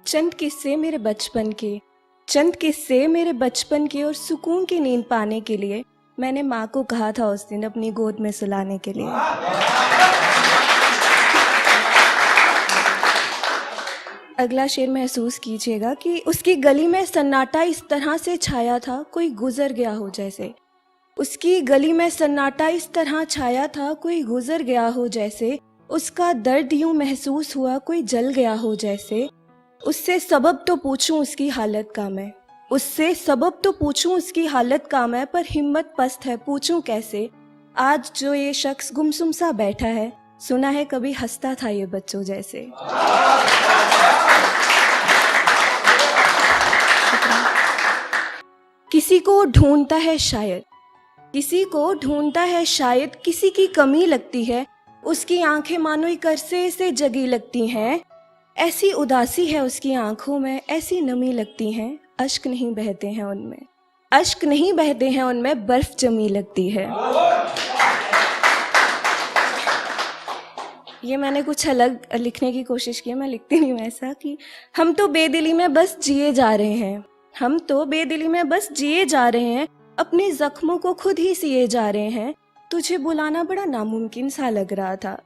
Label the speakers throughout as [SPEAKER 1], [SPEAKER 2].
[SPEAKER 1] चंद किस्से मेरे बचपन के, चंद किस्से मेरे बचपन के, और सुकून की नींद पाने के लिए मैंने माँ को कहा था उस दिन अपनी गोद में सुलाने के लिए। अगला शेर महसूस कीजिएगा कि उसकी गली में सन्नाटा इस तरह से छाया था कोई गुजर गया हो जैसे। उसकी गली में सन्नाटा इस तरह छाया था कोई गुजर गया हो जैसे। उसका दर्द यूं महसूस हुआ कोई जल गया हो जैसे। उससे सबब तो पूछूं उसकी हालत का मैं, उससे सबब तो पूछूं उसकी हालत का मैं, पर हिम्मत पस्त है पूछूं कैसे। आज जो ये शख्स गुमसुम सा बैठा है, सुना है कभी हंसता था ये बच्चों जैसे। किसी को ढूंढता है शायद, किसी को ढूंढता है शायद, किसी की कमी लगती है, उसकी आंखें मानो एक अरसे से जगी लगती हैं। ऐसी उदासी है उसकी आंखों में, ऐसी नमी लगती हैं, अश्क नहीं बहते हैं उनमें, अश्क नहीं बहते हैं उनमें, बर्फ जमी लगती है। ये मैंने कुछ अलग लिखने की कोशिश की है, मैं लिखती नहीं हूँ ऐसा कि हम तो बेदिली में बस जिए जा रहे हैं, हम तो बेदिली में बस जिए जा रहे हैं, अपने जख्मों को खुद ही सिए जा रहे हैं। तुझे बुलाना बड़ा नामुमकिन सा लग रहा था,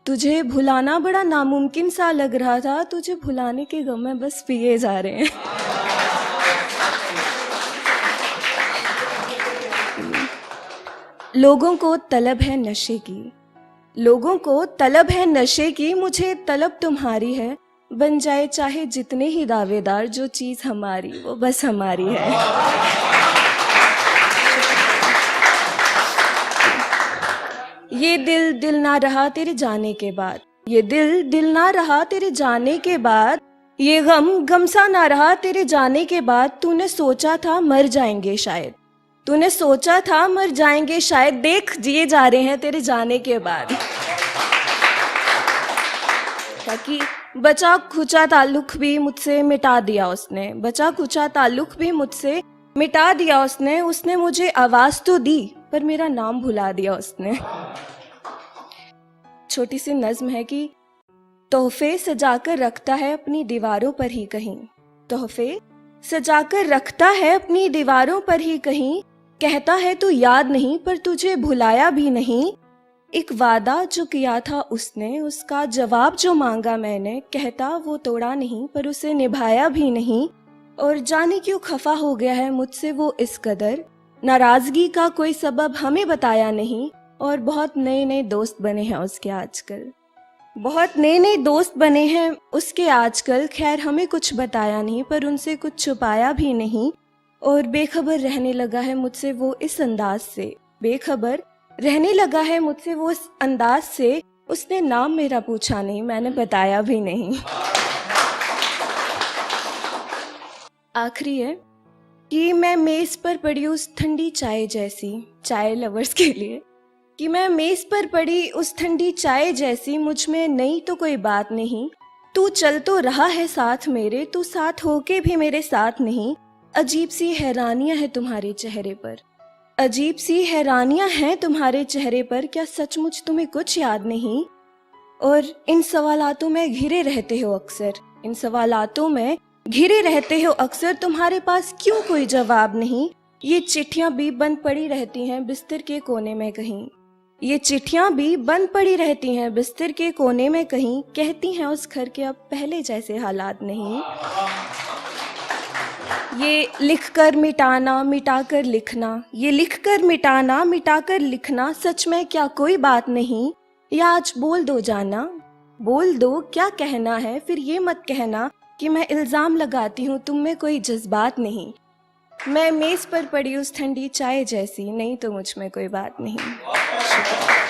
[SPEAKER 1] तुझे भुलाना बड़ा नामुमकिन सा लग रहा था, तुझे भुलाने के गम में बस पिए जा रहे हैं। लोगों को तलब है नशे की, लोगों को तलब है नशे की, मुझे तलब तुम्हारी है। बन जाए चाहे जितने ही दावेदार, जो चीज हमारी वो बस हमारी है। ये दिल दिल ना रहा तेरे जाने के बाद, ये दिल दिल ना रहा तेरे जाने के बाद, ये गम गम सा ना रहा तेरे जाने के बाद। तूने सोचा था मर जाएंगे शायद, तूने सोचा था मर जाएंगे शायद, देख जिए जा रहे हैं तेरे जाने के बाद। ताकि बचा खुचा ताल्लुक भी मुझसे मिटा दिया उसने, बचा खुचा ताल्लुक भी मुझसे मिटा दिया उसने। उसने मुझे आवाज तो दी पर मेरा नाम भुला दिया उसने। छोटी सी नज्म है कि तोहफे सजाकर रखता है अपनी दीवारों पर ही कहीं, तोहफे सजाकर रखता है अपनी दीवारों पर ही कहीं। कहता है तू याद नहीं पर तुझे भुलाया भी नहीं। एक वादा जो किया था उसने, उसका जवाब जो मांगा मैंने, कहता वो तोड़ा नहीं पर उसे निभाया भी नहीं। और जाने क्यों खफा हो गया है मुझसे वो इस कदर, नाराजगी का कोई सबब हमें बताया नहीं। और बहुत नए नए दोस्त बने हैं उसके आजकल, बहुत नए नए दोस्त बने हैं उसके आजकल। खैर हमें कुछ बताया नहीं पर उनसे कुछ छुपाया भी नहीं। और बेखबर रहने लगा है मुझसे वो इस अंदाज से, बेखबर रहने लगा है मुझसे वो इस अंदाज से। उसने नाम मेरा पूछा नहीं, मैंने बताया भी नहीं। आखिरी है कि मैं मेज पर पड़ी उस ठंडी चाय जैसी, चाय लवर्स के लिए, कि मैं मेज पर पड़ी उस ठंडी चाय जैसी। मुझ में नई तो कोई बात नहीं, तू चल तो रहा है साथ मेरे, तू साथ होके भी मेरे साथ नहीं। अजीब सी हैरानियां हैं तुम्हारे चेहरे पर, अजीब सी हैरानियां हैं तुम्हारे चेहरे पर, क्या सचमुच तुम्हें कुछ याद नहीं। और इन सवालातों में घिरे रहते हो अक्सर, इन सवालातों में घिरे रहते हो अक्सर, तुम्हारे पास क्यों कोई जवाब नहीं। ये चिट्ठियां भी बंद पड़ी रहती हैं बिस्तर के कोने में कहीं, ये चिट्ठियां भी बंद पड़ी रहती हैं बिस्तर के कोने में कहीं। कहती हैं उस घर के अब पहले जैसे हालात नहीं। ये लिखकर मिटाना मिटाकर लिखना, ये लिखकर मिटाना मिटाकर लिखना, सच में क्या कोई बात नहीं। या आज बोल दो जाना, बोल दो क्या कहना है, फिर ये मत कहना कि मैं इल्ज़ाम लगाती हूँ तुम में कोई जज्बात नहीं। मैं मेज़ पर पड़ी उस ठंडी चाय जैसी, नहीं तो मुझ में कोई बात नहीं। शुक्रिया।